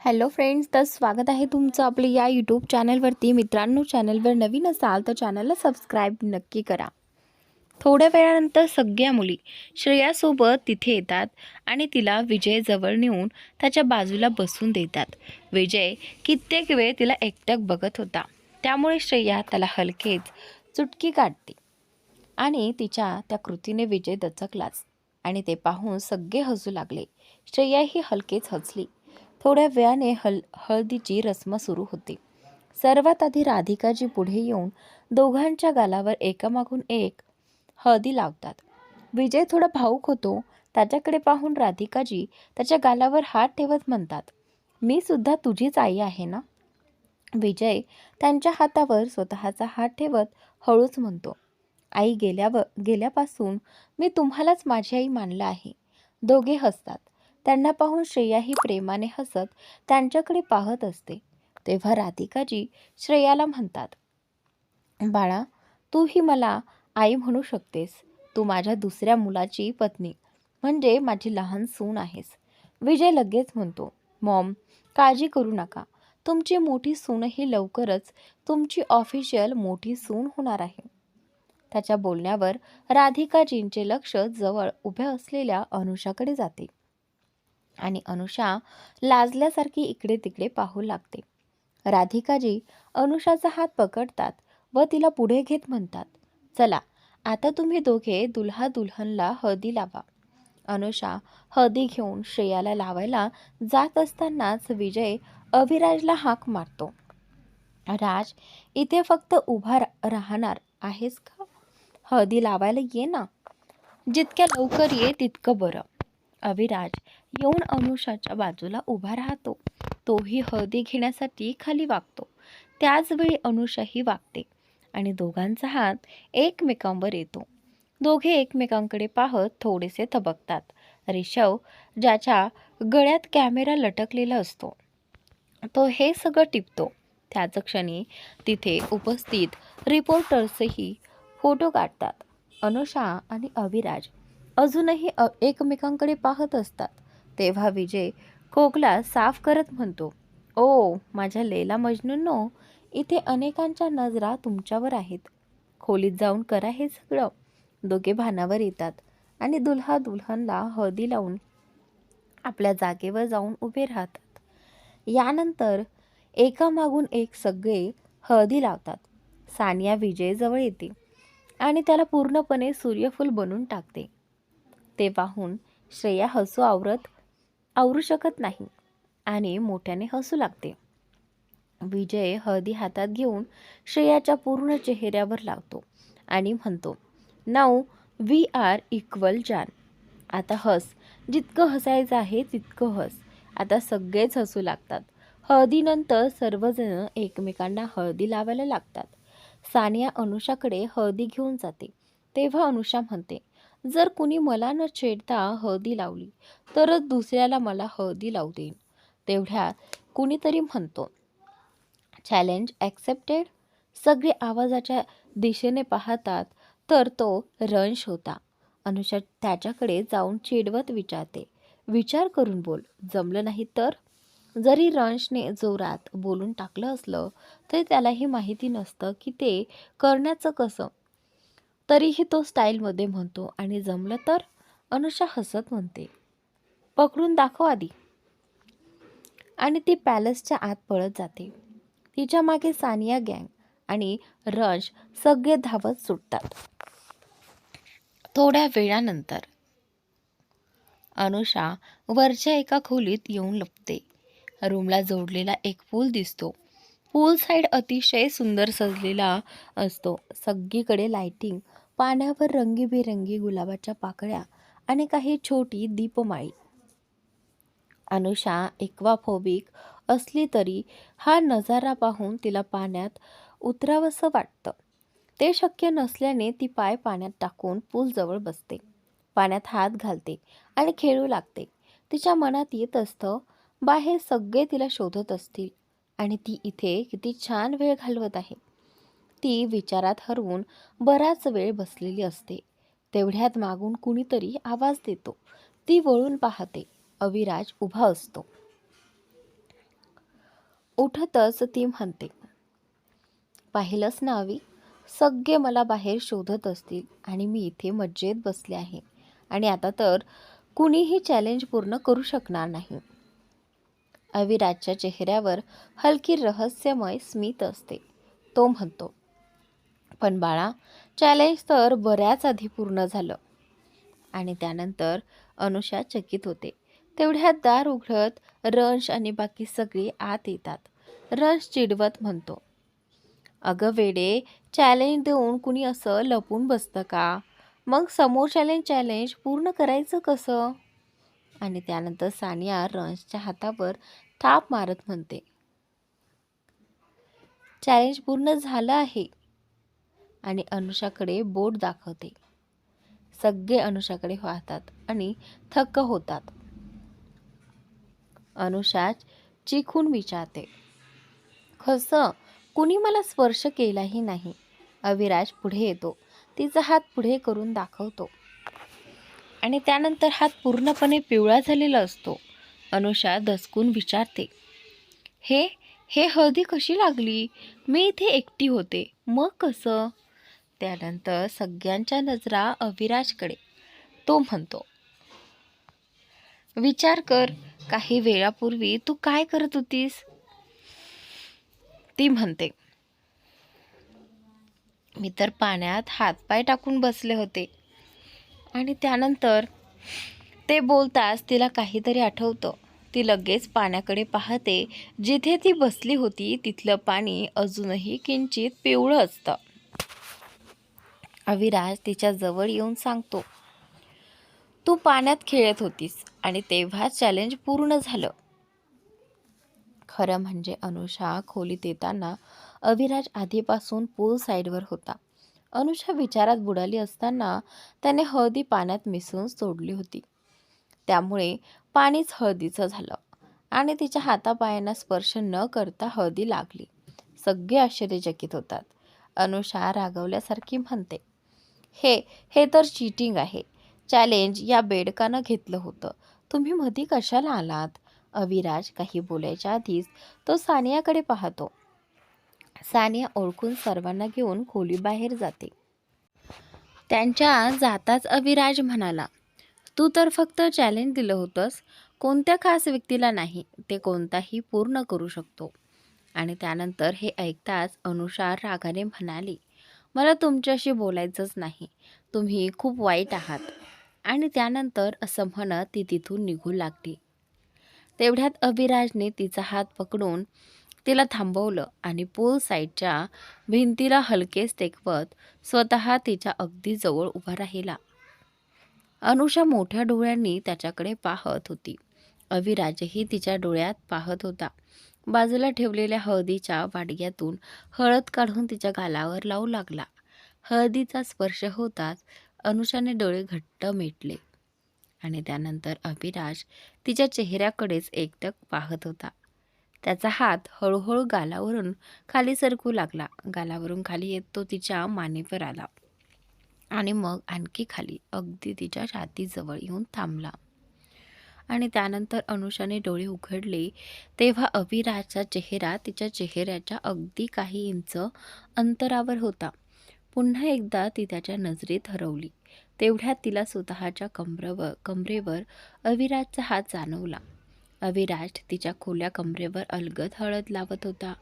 Hello friends, तर स्वागत आहे तुमचं आपलं या यूट्यूब चॅनलवरती. मित्रांनो, चॅनलवर नवीन असाल तर चॅनलला सबस्क्राईब नक्की करा. थोड्या वेळानंतर सगळ्या मुली श्रेयासोबत तिथे येतात आणि तिला विजय जवळ नेऊन त्याच्या बाजूला बसून देतात. विजय कित्येक वेळ तिला एकटक बघत होता, त्यामुळे श्रेया त्याला हलकेच चुटकी काढते आणि तिच्या त्या कृतीने विजय दचकलाच आणि ते पाहून सगळे हसू लागले. श्रेया ही हलकेच हसली. थोड्या वेळाने हळदीची रस्म सुरू होते. सर्वात आधी राधिकाजी पुढे येऊन दोघांच्या गालावर एकामागून एक हळदी लावतात. विजय थोडा भावूक होतो. त्याच्याकडे पाहून राधिकाजी त्याच्या गालावर हात ठेवत म्हणतात, मी सुद्धा तुझीच आई आहे ना. विजय त्यांच्या हातावर स्वतःचा हात ठेवत हळूच म्हणतो, आई गेल्यापासून मी तुम्हालाच माझी आई मानलं आहे. दोघे हसतात. त्यांना पाहून श्रेयाही प्रेमाने हसत त्यांच्याकडे पाहत असते. तेव्हा राधिकाजी श्रेयाला म्हणतात, बाळा, तू ही मला आई म्हणू शकतेस. तू माझ्या दुसऱ्या मुलाची पत्नी म्हणजे माझी लहान सून आहेस. विजय लगेच म्हणतो, मॉम, काळजी करू नका. तुमची मोठी सूनही लवकरच तुमची ऑफिशियल मोठी सून होणार आहे. त्याच्या बोलण्यावर राधिकाजींचे लक्ष जवळ उभ्या असलेल्या अनुषाकडे जाते आणि अनुषा लाजल्यासारखी इकडे तिकडे पाहू लागते. राधिकाजी अनुषाचा हात पकडतात व तिला पुढे घेत म्हणतात, चला आता तुम्ही दोघे दुल्हा दुल्हनला हळदी लावा. अनुषा हळदी घेऊन श्रेयाला लावायला जात असतानाच विजय अविराजला हाक मारतो, राज, इथे फक्त उभा राहणार आहेस का? हळदी लावायला ये ना. जितक्या लवकर ये तितकं बरं. अविराज येऊन अनुषाच्या बाजूला उभा राहतो. तोही हळदी घेण्यासाठी खाली वागतो. त्याचवेळी अनुषाही वागते आणि दोघांचा हात एकमेकांवर येतो. दोघे एकमेकांकडे पाहत थोडेसे थबकतात. ऋषभ, ज्याच्या गळ्यात कॅमेरा लटकलेला असतो, तो हे सगळं टिपतो. त्याच क्षणी तिथे उपस्थित रिपोर्टर्सही फोटो काढतात. अनुषा आणि अविराज अजूनही एकमेकांकडे पाहत असतात. तेव्हा विजय खोकला साफ करत म्हणतो, ओ माझ्या लैला मजनूंनो, इथे अनेकांच्या नजरा तुमच्यावर आहेत. खोलीत जाऊन करा हे सगळं. दोघे भानावर येतात आणि दुल्हा दुल्हनला हळदी लावून आपल्या जागेवर जाऊन उभे राहतात. यानंतर एकामागून एक सगळे हळदी लावतात. सानिया विजयजवळ येते आणि त्याला पूर्णपणे सूर्यफूल बनवून टाकते. ते पाहून श्रेया आवरू शकत नाही आणि मोठ्याने हसू लागते. विजय हळदी हातात घेऊन श्रेयाच्या पूर्ण चेहऱ्यावर लावतो आणि म्हणतो, नाऊ वी आर इक्वल जान. आता हस, जितकं हसायचं आहे तितकं हस. आता सगळेच हसू लागतात. हळदीनंतर सर्वजण एकमेकांना हळदी लावायला लागतात. सानिया अनुषाकडे हळदी घेऊन जाते. तेव्हा अनुषा म्हणते, जर कुणी मला न छेडता हळदी लावली तरच दुसऱ्याला मला हळदी लावू देईन. तेवढ्यात कुणीतरी म्हणतो, चॅलेंज ॲक्सेप्टेड. सगळे आवाजाच्या दिशेने पाहतात तर तो रंश होता. अनुषा त्याच्याकडे जाऊन चिडवत विचारते, विचार करून बोल, जमलं नाही तर? जरी रंशने जोरात बोलून टाकलं असलं तरी त्यालाही माहिती नसतं की ते करण्याचं कसं. तरीही तो स्टाईलमध्ये म्हणतो, आणि जमलं तर? अनुषा हसत म्हणते, पकडून दाखव आधी. आणि ती पॅलेसच्या आत पळत जाते. तिच्या मागे सानिया गँग आणि रंश सगळे धावत सुटतात. थोड्या वेळानंतर अनुषा वरच्या एका खोलीत येऊन लपते. रूमला जोडलेला एक पूल दिसतो. पूल साईड अतिशय सुंदर सजलेला असतो. सगळीकडे लाइटिंग, पाण्यावर रंगीबेरंगी गुलाबाच्या पाकळ्या आणि काही छोटी दीपमाळी. अनुषा एक्वाफोबिक असली तरी हा नजारा पाहून तिला पाण्यात उतरावंसं वाटतं. ते शक्य नसल्याने ती पाय पाण्यात टाकून पूलजवळ बसते. पाण्यात हात घालते आणि खेळू लागते. तिच्या मनात येत असतं, बाहेर सगळे तिला शोधत असतील आणि ती इथे किती छान वेळ घालवत आहे. ती विचारात हरवून बराच वेळ बसलेली असते. तेवढ्यात मागून कुणीतरी आवाज देतो. ती वळून पाहते. अविराज उभा असतो. उठतच ती म्हणते, पाहिलंस ना अवी, सगळे मला बाहेर शोधत असतील आणि मी इथे मज्जेत बसले आहे आणि आता तर कुणीही चॅलेंज पूर्ण करू शकणार नाही. अविराजच्या चेहऱ्यावर हलकी रहस्यमय स्मित असते. तो म्हणतो, पण बाळा, चॅलेंज तर बऱ्याच आधी पूर्ण झालं. आणि त्यानंतर अनुषा चकित होते. तेवढ्यात दार उघडत रंश आणि बाकी सगळी आत येतात. रंश चिडवत म्हणतो, अगं वेडे, चॅलेंज देऊन कुणी असं लपून बसतं का? मग समोरच्याने चॅलेंज पूर्ण करायचं कसं? आणि त्यानंतर सानिया रंशच्या हातावर थाप मारत म्हणते, चॅलेंज पूर्ण झालं आहे. आणि अनुषाकडे बोट दाखवते. सगळे अनुषाकडे पाहतात आणि थक्क होतात. अनुषा चिखून विचारते, कसं? कुणी मला स्पर्श केलाही नाही. अविराज पुढे येतो. तिचा हात पुढे करून दाखवतो आणि त्यानंतर हात पूर्णपणे पिवळा झालेला असतो. अनुषा दचकून विचारते, हे हे हळदी कशी लागली? मी इथे एकटी होते, मग कसं? त्यानंतर सगळ्यांच्या नजरा अविराजकडे. तो म्हणतो, विचार कर, काही वेळापूर्वी तू काय करत होतीस? ती म्हणते, मी तर पाण्यात हातपाय टाकून बसले होते. आणि त्यानंतर ते बोलताच तिला काहीतरी आठवतं. ती लगेच पाण्याकडे पाहते. जिथे ती बसली होती तिथलं पाणी अजूनही किंचित पिवळं असतं. अविराज तिच्या जवळ येऊन सांगतो, तू पाण्यात खेळत होतीस आणि तेव्हाच चॅलेंज पूर्ण झालं. खरं म्हणजे अनुषा खोलीत येताना अविराज आधीपासून पूल साईडवर होता. अनुषा विचारात बुडाली असताना त्याने हळदी पाण्यात मिसळून सोडली होती. त्यामुळे पाणीच हळदीचं झालं आणि तिच्या हातापायांना स्पर्श न करता हळदी लागली. सगळे आश्चर्यचकित होतात. अनुषा रागवल्यासारखी म्हणते, हे हे तर चीटिंग आहे. चॅलेंज या बेडकानं घेतलं होतं. तुम्ही मधी कशाला आलात? अविराज काही बोलायच्या आधीच तो सानियाकडे पाहतो. सानिया ओळखून सर्वांना घेऊन खोलीबाहेर जाते. त्यांच्या जाताच अविराज म्हणाला, तू तर फक्त चॅलेंज दिलं होतंस, कोणत्या खास व्यक्तीला नाही, ते कोणताही पूर्ण करू शकतो. आणि त्यानंतर हे ऐकताच अनुषा रागाने म्हणाली, मला तुमच्याशी बोलायचंच नाही, तुम्ही खूप वाईट आहात. आणि त्यानंतर असं म्हणत ती तिथून निघू लागली. तेवढ्यात अविराजने तिचा हात पकडून तिला थांबवलं आणि पूल साईडच्या भिंतीला हलकेच टेकवत स्वतः तिच्या अगदी जवळ उभा राहिला. अनुषा मोठ्या डोळ्यांनी त्याच्याकडे पाहत होती. अविराजही तिच्या डोळ्यात पाहत होता. बाजूला ठेवलेल्या हळदीच्या वाडग्यातून हळद काढून तिच्या गालावर लावू लागला. हळदीचा स्पर्श होताच अनुषाने डोळे घट्ट मिटले आणि त्यानंतर अविराज तिच्या चेहऱ्याकडेच एकटक पाहत होता. त्याचा हात हळूहळू गालावरून खाली सरकू लागला. गालावरून खाली येत तो तिच्या मानेवर आला आणि मग आणखी खाली अगदी तिच्या छातीजवळ येऊन थांबला. आणि त्यानंतर अनुषाने डोळे उघडले तेव्हा अविराजचा चेहरा तिच्या चेहऱ्याच्या अगदी काही इंच अंतरावर होता. पुन्हा एकदा ती त्याच्या नजरेत हरवली. तेवढ्यात तिला स्वतःच्या कमरेवर अविराजचा हात जाणवला. अविराज तिच्या खोल्या कमरेवर अलगद हळद लावत होता.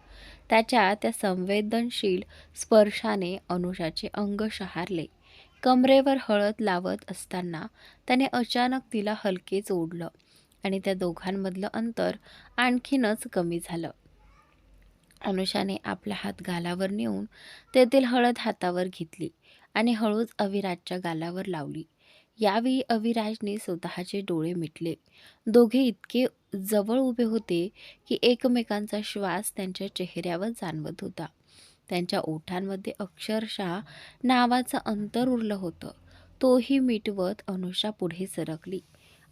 त्याच्या त्या संवेदनशील स्पर्शाने अनुषाचे अंग शहारले. कमरेवर हळद लावत असताना त्याने अचानक तिला हलकेच ओढलं आणि त्या दोघांमधलं अंतर आणखीनच कमी झालं. अनुषाने आपला हात गालावर नेऊन तेथील हळद हातावर घेतली आणि हळूच अविराजच्या गालावर लावली. यावेळी अविराजने स्वतःचे डोळे मिटले. दोघे इतके जवळ उभे होते की एकमेकांचा श्वास त्यांच्या चेहऱ्यावर जाणवत होता. त्यांच्या ओठांमध्ये अक्षरशः नावाचं अंतर उरलं होतं. तोही मिटवत अनुषा पुढे सरकली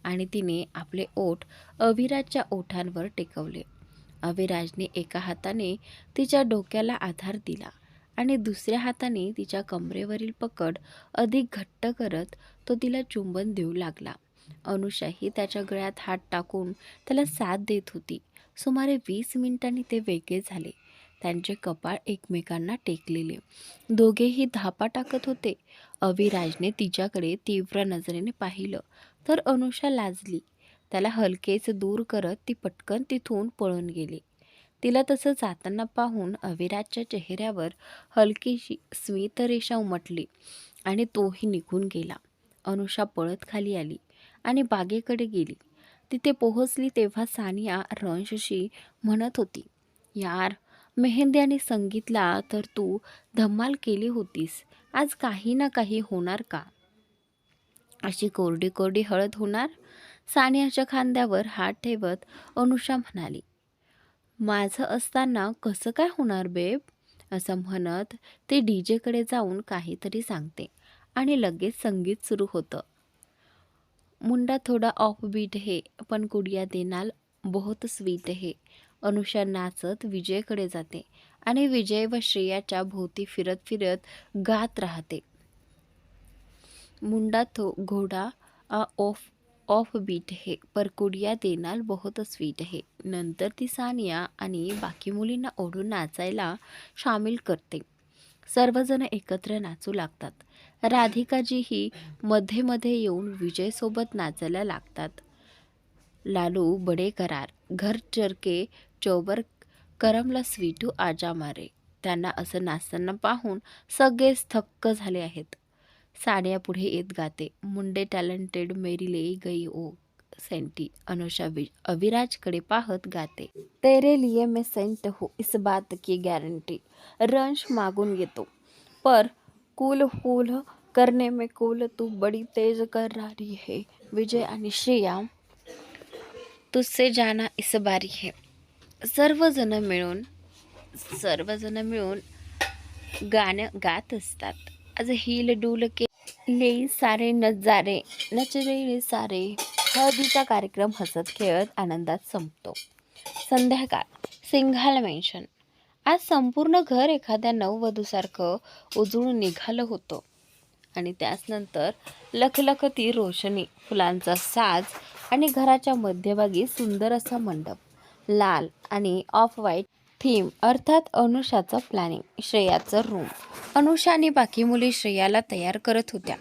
आणि तिने आपले ओठ अविराजच्या ओठांवर टेकवले. अविराजने एका हाताने तिच्या डोक्याला आधार दिला आणि दुसऱ्या हाताने तिच्या कमरेवरील पकड अधिक घट्ट करत तो तिला चुंबन देऊ लागला. अनुषाही त्याच्या गळ्यात हात टाकून त्याला साथ देत होती. सुमारे 20 मिनिटांनी ते वेगळे झाले. त्यांचे कपाळ एकमेकांना टेकलेले. दोघेही धापा टाकत होते. अविराजने तिच्याकडे तीव्र नजरेने पाहिलं तर अनुषा लाजली. त्याला हलकेच दूर करत ती पटकन तिथून पळून गेली. तिला तसं जाताना पाहून अविराजच्या चेहऱ्यावर हलकीशी स्मितरेषा उमटली आणि तोही निघून गेला. अनुषा पळत खाली आली आणि बागेकडे गेली. तिथे पोहोचली तेव्हा सानिया रंशशी म्हणत होती, यार, मेहंदी आणि संगीतला तर तू धमाल केली होतीस. आज काही ना काही होणार का? अशी कोरडी कोरडी हळद होणार? सानियाच्या खांद्यावर हात ठेवत अनुषा म्हणाली, माझं असताना कसं काय होणार बेब? असं म्हणत ते डीजेकडे जाऊन काहीतरी सांगते आणि लगेच संगीत सुरू होतं. मुंडा थोडा ऑफ बीट है पण कुडिया देनाल बहुत स्वीट है. अनुषा नाचत विजयकडे जाते आणि विजय व श्रेयाच्या भोवती फिरत फिरत गात राहते. मुंडा तो घोडा ऑफ ऑफ बीट है पर कुडिया देनाल बहुत स्वीट है. नंतर ती सानिया आणि बाकी मुलींना ओढून नाचायला सामील करते. सर्वजण एकत्र नाचू लागतात. राधिकाजीही मध्ये मध्ये येऊन विजयसोबत नाचायला लागतात. लालू बडे करार, घर चरके चौबर करमला स्वीटू आजा मारे. त्यांना असं नाचताना पाहून सगळेच थक्क झाले आहेत. सानिया पुढे येत गाते, मुंडे टॅलेंटेड मेरी ले गई ओ सेंटी. अनुषा अविराजकडे पाहत गाते, तेरे लिए मैं सेंट हो इस बात की गॅरंटी. रंश मागून येतो, पर कूल कूल करने में कूल तू बड़ी तेज कर रही है. विजय आणि श्रेया तुझसे जाना इस बारी है. सर्वजण मिळून गाणं गात असतात. आज हिल डुल के ले सारे नजारे नच रे सारे. हळदीचा कार्यक्रम हसत खेळत आनंदात संपतो. संध्याकाळ, सिंघाल मेन्शन. आज संपूर्ण घर एखाद्या नववधूसारखं उजळून निघालं होतं आणि त्याचनंतर लखलखती रोशनी, फुलांचा साज आणि घराच्या मध्यभागी सुंदर असा मंडप. लाल आणि ऑफ व्हाईट थीम, अर्थात अनुषाचं प्लॅनिंग. श्रेयाचं रूम. अनुषा आणि बाकी मुली श्रेयाला तयार करत होत्या.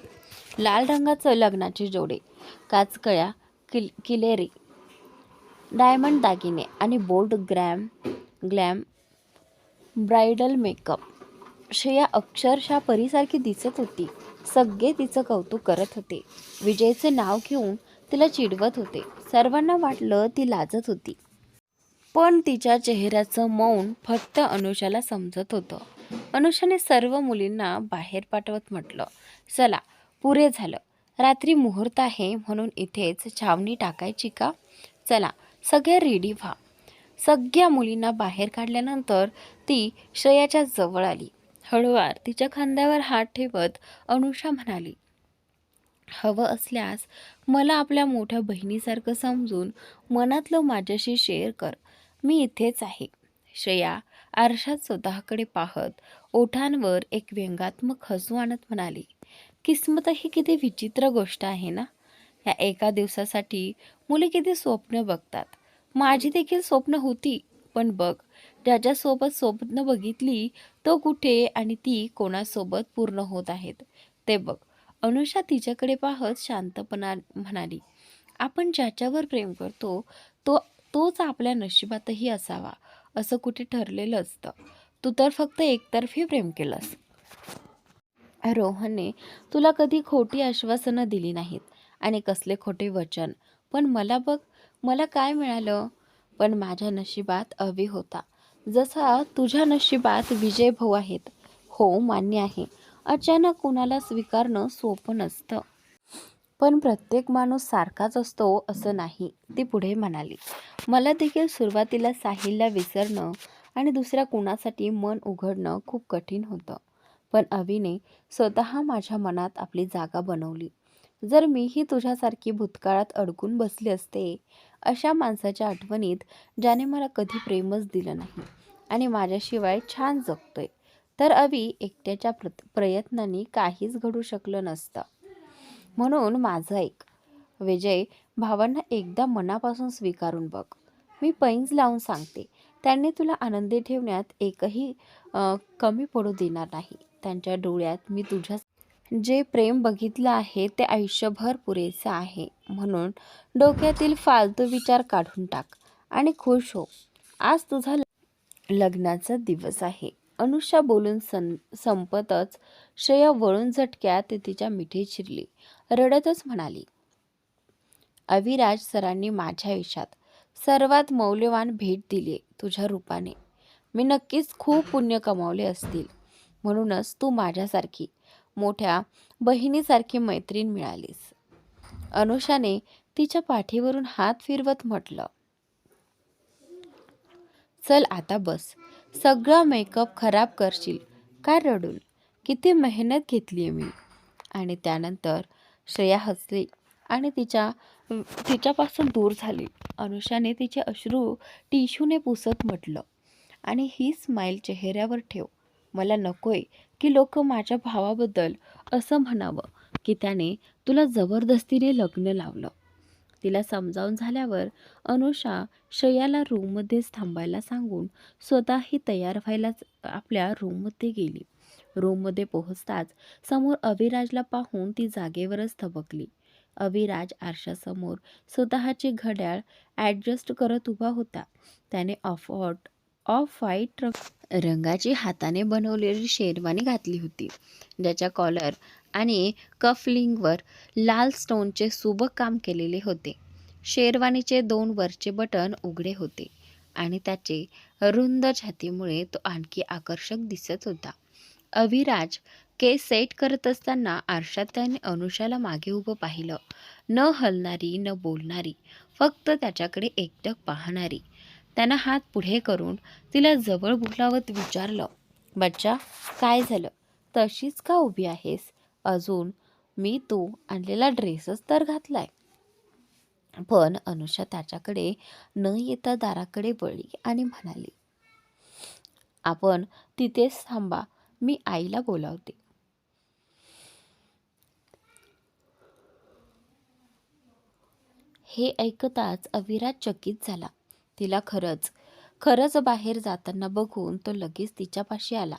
लाल रंगाचं लग्नाचे जोडे, काचकळ्या, किलेरी, डायमंड दागिने आणि bold glam bridal makeup. Shreya अक्षरशः परीसारखी दिसत होती. सगळे तिचं कौतुक करत होते. विजयचे नाव घेऊन तिला चिडवत होते. सर्वांना वाटलं ती लाजत होती, पण तिच्या चेहऱ्याचं मौन फक्त अनुषाला समजत होतं. अनुषाने सर्व मुलींना बाहेर पाठवत म्हटलं, चला, पुरे झालं. रात्री मुहूर्त आहे म्हणून इथेच छावणी टाकायची का? चला, सगळ्या रेडी व्हा. सगळ्या मुलींना बाहेर काढल्यानंतर ती श्रेयाच्या जवळ आली. हळूवार तिच्या खांद्यावर हात ठेवत अनुषा म्हणाली, हवं असल्यास मला आपल्या मोठ्या बहिणीसारखं समजून मनातलं माझ्याशी शेअर कर. मी इथेच आहे. श्रेया आरशात स्वतःकडे पाहत ओठांवर एक व्यंगात्मक हसू आणत म्हणाली, किस्मत ही किती विचित्र गोष्ट आहे ना. या एका दिवसासाठी मुली किती स्वप्न बघतात. माझी देखील स्वप्न होती, पण बघ, ज्याच्यासोबत स्वप्न बघितली तो कुठे आणि ती कोणासोबत पूर्ण होत आहेत ते बघ. अनुषा तिच्याकडे पाहत शांतपणा म्हणाली, आपण ज्याच्यावर प्रेम करतो तोच आपल्या नशिबातही असावा असं कुठे ठरलेलं असतं. तू तर फक्त एकतर्फी प्रेम केलंस. रोहनने तुला कधी खोटी आश्वासनं दिली नाहीत आणि कसले खोटे वचन. पण मला बघ, मला काय मिळालं? पण माझ्या नशिबात अवी होता, जसा तुझ्या नशिबात विजय भाऊ आहेत. हो, मान्य आहे, अचानक कुणाला स्वीकारणं सोपं नसतं, पण प्रत्येक माणूस सारखाच असतो असं नाही. ती पुढे म्हणाली, मला देखील सुरुवातीला साहिलला विसरणं आणि दुसऱ्या कुणासाठी मन उघडणं खूप कठीण होतं. पण अवीने स्वतः माझ्या मनात आपली जागा बनवली. जर मीही तुझ्यासारखी भूतकाळात अडकून बसले असते, अशा माणसाच्या आठवणीत ज्याने मला कधी प्रेमच दिलं नाही आणि माझ्याशिवाय छान जगतोय, तर अवी एकट्याच्या प्रयत्नांनी काहीच घडू शकलं नसतं. म्हणून माझं ऐक. विजय भावांना एकदा मनापासून स्वीकारून बघ. मी पैंज लावून सांगते, त्यांनी तुला आनंदी ठेवण्यात एकही कमी पडू देणार नाही. त्यांच्या डोळ्यात मी तुझ्या जे प्रेम बघितलं आहे ते आयुष्यभर पुरेसं आहे. म्हणून डोक्यातील फालतू विचार काढून टाक आणि खुश हो. आज तुझा लग्नाचा दिवस आहे. अनुष्या बोलून संपतच श्रेया वळून झटक्यात तिच्या मिठीत शिरली. रडतच म्हणाली, अविराज सरांनी माझ्या आयुष्यात सर्वात मौल्यवान भेट दिली तुझ्या रूपाने. मी नक्कीच खूप पुण्य कमावले असतील. म्हणूनच तू माझ्यासारखी मोठ्या बहिणीसारखी मैत्रीण मिळालीस. अनुषाने तिच्या पाठीवरून हात फिरवत म्हटलं, चल आता बस. सगळा मेकअप खराब करशील काय रडून. किती मेहनत घेतली आहे मी. आणि त्यानंतर श्रेया हसली आणि तिच्यापासून दूर झाली. अनुषाने तिचे अश्रू टिश्यूने पुसत म्हटलं, आणि ही स्माईल चेहऱ्यावर ठेव. मला नकोय की लोक माझ्या भावाबद्दल असं म्हणावं की त्याने तुला जबरदस्तीने लग्न लावलं. तिला समजावून झाल्यावर अनुषा श्रेयाला रूममध्येच थांबायला सांगून स्वतःही तयार व्हायला आपल्या रूममध्ये गेली. रूममध्ये पोहोचताच समोर अविराजला पाहून ती जागेवरच थबकली. अविराज आरशासमोर स्वतःची घड्याळ ॲडजस्ट करत उभा होता. त्याने ऑफ व्हाईट रंगाची हाताने बनवलेली शेरवानी घातली होती, ज्याच्या कॉलर आणि कफलिंगवर लाल स्टोनचे सुबक काम केलेले होते. शेरवानीचे 2 वरचे बटन उघडे होते आणि त्याचे रुंद छातीमुळे तो आणखी आकर्षक दिसत होता. अविराज केस सेट करत असताना आरशात त्याने अनुषाला मागे उभं पाहिलं. न हलणारी, न बोलणारी, फक्त त्याच्याकडे एकटक पाहणारी. त्यानं हात पुढे करून तिला जवळ बोलावत विचारलं, बच्चा काय झालं? तशीच का उभी आहेस? अजून मी तू आणलेला ड्रेसच तर घातलाय. पण अनुषा त्याच्याकडे न येता दाराकडे वळली आणि म्हणाली, आपण तिथेच थांबा, मी आईला बोलावते. हे ऐकताच अविराज चकित झाला. तिला खरंच बाहेर जाताना बघून तो लगेच तिच्यापाशी आला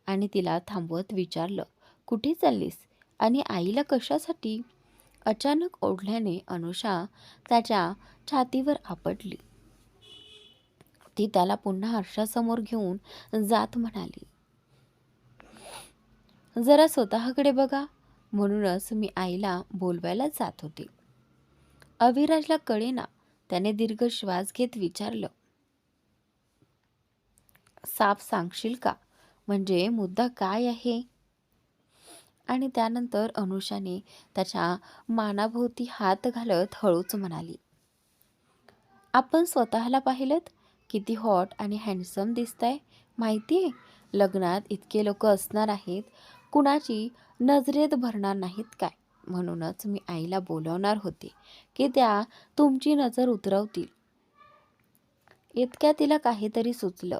आणि तिला थांबवत विचारलं, कुठे चाललीस आणि आईला कशासाठी? अचानक ओढल्याने अनुषा त्याच्या छातीवर आपटली. ती त्याला पुन्हा आरशासमोर घेऊन जात म्हणाली, जरा स्वतःकडे बघा. म्हणूनच मी आईला बोलवायला जात होते. अविराजला कळेना. त्याने दीर्घ श्वास घेत विचारलं, साफ सांगशील का? म्हणजे मुद्दा काय आहे? आणि त्यानंतर अनुषाने त्याच्या मानाभोवती हात घालत हळूच म्हणाली, आपण स्वतःला पाहिलंत? किती हॉट आणि हँडसम दिसताय माहितीये? लग्नात इतके लोक असणार आहेत, कुणाची नजरेत भरणार नाहीत काय? म्हणूनच मी आईला बोलवणार होते की त्या तुमची नजर उतरवतील. इतक्या तिला काहीतरी सुचलं.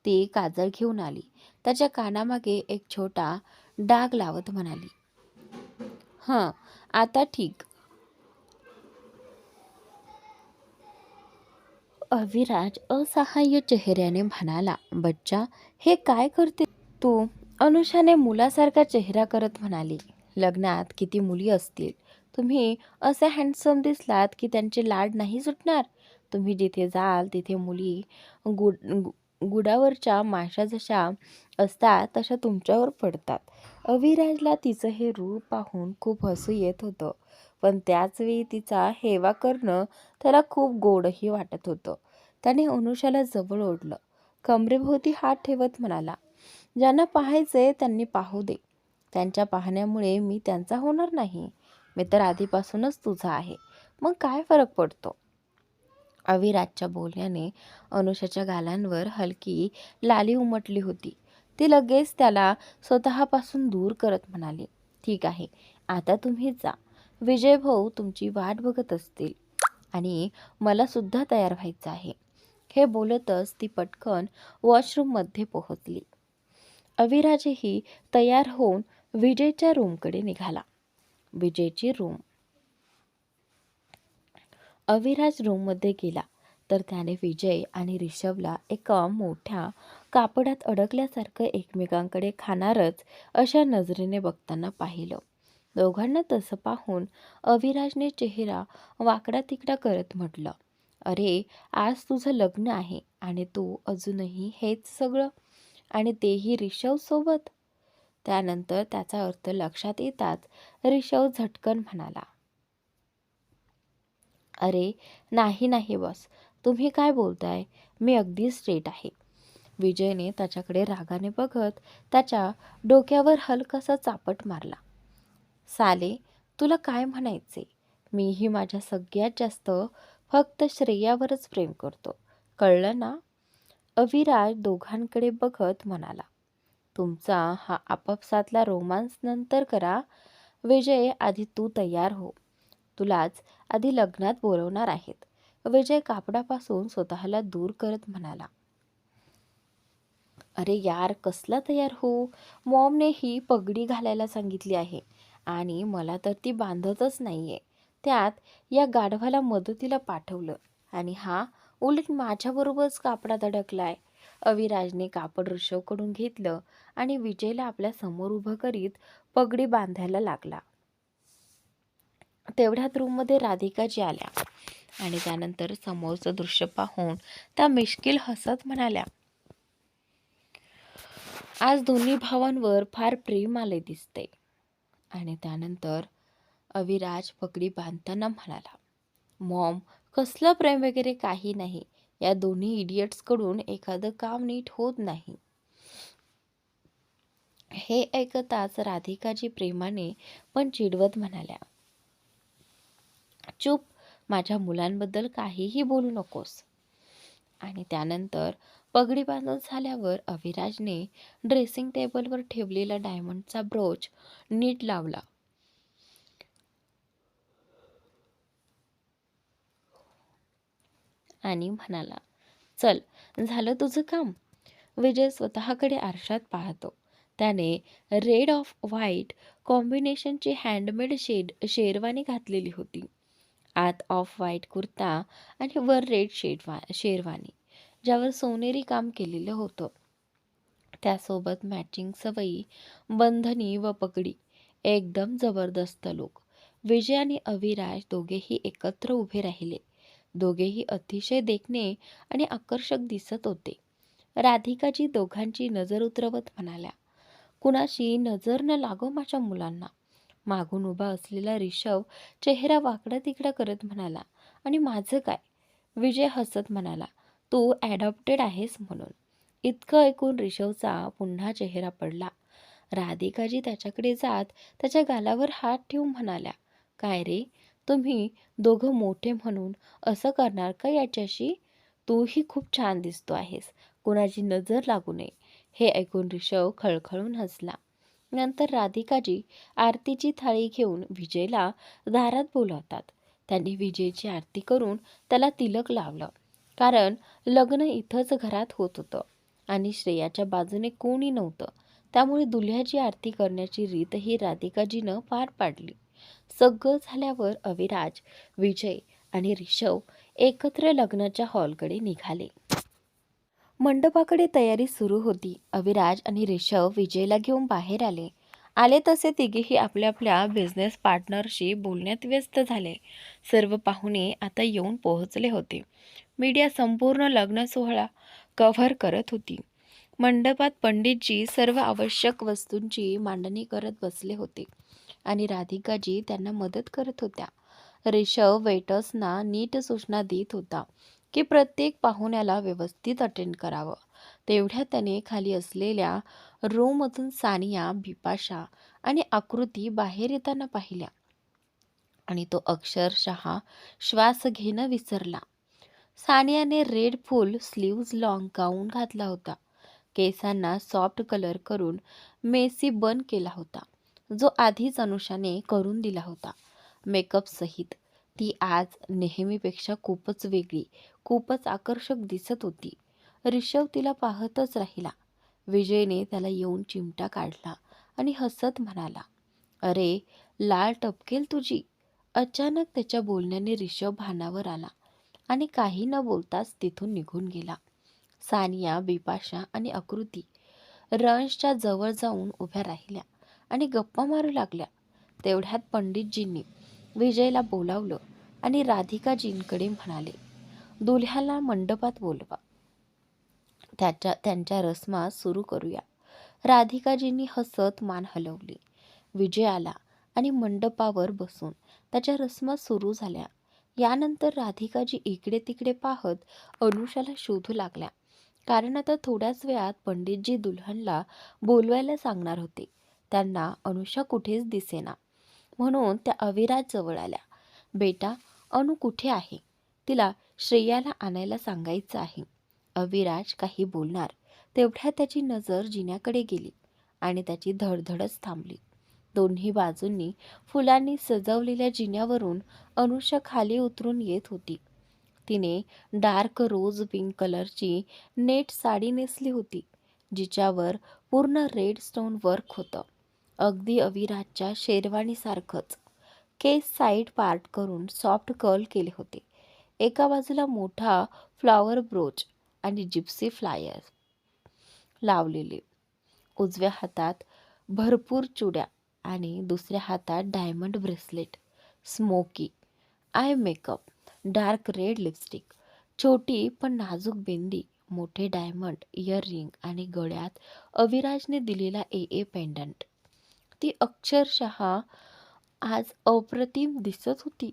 ती काजळ घेऊन आली. त्याच्या कानामागे एक छोटा डाग लावत म्हणाली, हं आता ठीक. अविराज असहाय्य चेहऱ्याने म्हणाला, बच्चा हे काय करते तू? अनुषाने मुलासारखा चेहरा करत म्हणाली, लग्नात किती मुली असतील, तुम्ही असे हँडसम दिसलात की त्यांचे लाड नाही सुटणार. तुम्ही जिथे जाल तिथे मुली गुडावरच्या माशा जशा असतात तशा तुमच्यावर पडतात. अविराजला तिचं हे रूप पाहून खूप हसू येत होतं, पण त्याचवेळी तिचा हेवा करणं त्याला खूप गोडही वाटत होतं. त्याने अनुषाला जवळ ओढलं. कमरेभोवती हात ठेवत म्हणाला, ज्यांना पाहायचंय त्यांनी पाहू दे. त्यांच्या पाहण्यामुळे मी त्यांचा होणार नाही. मी तर आधीपासूनच तुझा आहे. मग काय फरक पडतो? अविराजच्या बोलण्याने अनुषाच्या गालांवर हलकी लाली उमटली होती. ती लगेच त्याला स्वतःपासून दूर करत म्हणाली, ठीक आहे, आता तुम्ही जा. विजय भाऊ तुमची वाट बघत असतील आणि मला सुद्धा तयार व्हायचं आहे. हे बोलतच ती पटकन वॉशरूममध्ये पोहोचली. अविराजही तयार होऊन विजयच्या रूमकडे निघाला. विजयची रूम. अविराज रूममध्ये गेला. तर त्याने विजय आणि ऋषभला एका मोठ्या कापडात अडकल्यासारखं एकमेकांकडे खाणारच अशा नजरेने बघताना पाहिलं. दोघांना तसं पाहून अविराजने चेहरा वाकडा तिकडा करत म्हटलं, अरे आज तुझं लग्न आहे आणि तू अजूनही हेच सगळं, आणि तेही ऋषभ सोबत. त्यानंतर त्याचा अर्थ लक्षात येताच ऋषभ झटकन म्हणाला, अरे नाही नाही बॉस, तुम्ही काय बोलताय, मी अगदी स्ट्रेट आहे. विजयने त्याच्याकडे रागाने बघत त्याच्या डोक्यावर हलकासा चापट मारला. साले, तुला काय म्हणायचे? मीही माझ्या सगळ्यात जास्त फक्त श्रेयावरच प्रेम करतो, कळलं ना? अविराज दोघांकडे बघत म्हणाला, तुमचा हा आपापसातला रोमांस नंतर करा. विजय, आधी तू तयार हो, तुलाच आधी लग्नात बोलवणार आहेत. विजय कापडापासून स्वतःला दूर करत म्हणाला, अरे यार कसला तयार हो, मॉमने ही पगडी घालायला सांगितली आहे आणि मला तर ती बांधतच नाहीये. त्यात या गाढवाला मदतीला पाठवलं आणि हा उलट माझ्याबरोबरच कापडात अडकलाय. अविराजने कापड ऋषभकडून घेतलं आणि विजयला आपल्या समोर उभं करीत पगडी बांधायला लागला. तेवढ्यात रूममध्ये राधिकाजी आल्या आणि त्यानंतर समोरचं दृश्य पाहून त्या मिश्किल हसत म्हणाल्या, आज दोन्ही भावांवर फार प्रेम आले दिसते. आणि त्यानंतर अविराज पगडी बांधताना म्हणाला, मॉम कसलं प्रेम वगैरे काही नाही, या दोन्ही इडियट्सकडून एखादं काम नीट होत नाही. हे ऐकताच राधिकाजी प्रेमाने पण चिडवत म्हणाल्या, चूप, माझ्या मुलांबद्दल काहीही बोलू नकोस. आणि त्यानंतर पगडी बांधून झाल्यावर अविराजने ड्रेसिंग टेबलवर ठेवलेला डायमंडचा ब्रोच नीट लावला आणि म्हणाला, चल झालं तुझं काम. विजय स्वतःकडे आरशात पाहतो. त्याने रेड ऑफ व्हाईट कॉम्बिनेशनची हँडमेड शेरवानी घातलेली होती. आत ऑफ व्हाईट कुर्ता आणि वर रेड शेरवानी, ज्यावर सोनेरी काम केलेलं होतं. त्यासोबत मॅचिंग सवयी, बंधनी व पगडी. एकदम जबरदस्त लुक. विजय आणि अविराज दोघेही एकत्र उभे राहिले. दोघेही अतिशय देखणे आणि आकर्षक दिसत होते. राधिकाजी दोघांची नजर उतरवत म्हणाल्या, कुणाची नजर न लागो माझ्या मुलांना. मागून उभा असलेला ऋषभ चेहरा वाकडा तिकडा करत म्हणाला, आणि माझं काय? विजय हसत म्हणाला, तू ॲडॉप्टेड आहेस म्हणून. इतकं ऐकून ऋषभचा पुन्हा चेहरा पडला. राधिकाजी त्याच्याकडे जात त्याच्या गालावर हात ठेवून म्हणाल्या, काय रे, तुम्ही दोघं मोठे म्हणून असं करणार का याच्याशी? तूही खूप छान दिसतो आहेस, कोणाची नजर लागू नये. हे ऐकून ऋषभ खळखळून हसला. नंतर राधिकाजी आरतीची थाळी घेऊन विजयला दारात बोलावतात. त्यांनी विजयची आरती करून त्याला तिलक लावलं, कारण लग्न इथंच घरात होत होतं आणि श्रेयाच्या बाजूने कोणी नव्हतं. त्यामुळे दुल्ह्याची आरती करण्याची रीत ही राधिकाजीनं पार पाडली. सगळं झाल्यावर अविराज, विजय आणि ऋषभ एकत्र लग्नाच्या हॉलकडे निघाले. मंडपाकडे तयारी सुरू होती. अविराज आणि ऋषभ विजयला घेऊन बाहेर आले तसे तिघेही आपल्या आपल्या बिझनेस पार्टनरशी बोलण्यात व्यस्त झाले. सर्व पाहुणे आता येऊन पोहोचले होते. मीडिया संपूर्ण लग्न सोहळा कव्हर करत होती. मंडपात पंडितजी सर्व आवश्यक वस्तूंची मांडणी करत बसले होते आणि राधिकाजी त्यांना मदत करत होत्या. ऋषभ वेटर्सना नीट सूचना देत होता की प्रत्येक पाहुण्याला व्यवस्थित अटेंड करावं. तेवढ्यात त्याने खाली असलेल्या रूममधून सानिया, बिपाशा आणि आकृती बाहेर येताना पाहिल्या आणि तो अक्षरशः श्वास घेणं विसरला. सानियाने रेड फुल स्लीव्ज लॉंग गाऊन घातला होता. केसांना सॉफ्ट कलर करून मेसी बन केला होता, जो आधीच अनुषाने करून दिला होता. मेकअप सहित ती आज नेहमीपेक्षा खूपच वेगळी, खूपच आकर्षक दिसत होती. ऋषभ तिला पाहतच राहिला. विजयने त्याला येऊन चिमटा काढला आणि हसत म्हणाला, अरे लाल टपकेल तुझी. अचानक त्याच्या बोलण्याने ऋषभ भानावर आला आणि काही न बोलताच तिथून निघून गेला. सानिया, बिपाशा आणि आकृती रंशच्या जवळ जाऊन उभ्या राहिल्या आणि गप्पा मारू लागल्या. तेवढ्यात पंडितजींनी विजयला बोलावलं आणि राधिकाजींकडे म्हणाले, दुल्ह्याला मंडपात बोलवा, त्यांच्या रस्मा सुरू करूया. राधिकाजींनी हसत मान हलवली. विजय आला आणि मंडपावर बसून त्याच्या रस्मा सुरू झाल्या. यानंतर राधिकाजी इकडे तिकडे पाहत अनुषाला शोधू लागल्या, कारण आता थोड्याच वेळात पंडितजी दुल्हनला बोलवायला सांगणार होते. त्यांना अनुषा कुठेच दिसेना, म्हणून त्या अविराज जवळ आल्या. बेटा, अनु कुठे आहे? तिला श्रेयाला आणायला सांगायचं आहे. अविराज काही बोलणार तेवढ्यात त्याची नजर जिन्याकडे गेली आणि त्याची धडधडच थांबली. दोन्ही बाजूंनी फुलांनी सजवलेल्या जिन्यावरून अनुषा खाली उतरून येत होती. तिने डार्क रोज पिंक कलरची नेट साडी नेसली होती, जिच्यावर पूर्ण रेड स्टोन वर्क होतं, अगदी अविराजच्या शेरवानीसारखंच. केस साईड पार्ट करून सॉफ्ट कर्ल केले होते. एका बाजूला मोठा फ्लॉवर ब्रोच आणि जिप्सी फ्लायर लावलेले. उजव्या हातात भरपूर चुड्या आणि दुसऱ्या हातात diamond bracelet, smoky eye makeup, dark red lipstick, छोटी पण नाजूक बिंदी, मोठे डायमंड इयररिंग आणि गळ्यात अविराजने दिलेला ए पेंडंट. ती अक्षरशः आज अप्रतिम दिसत होती.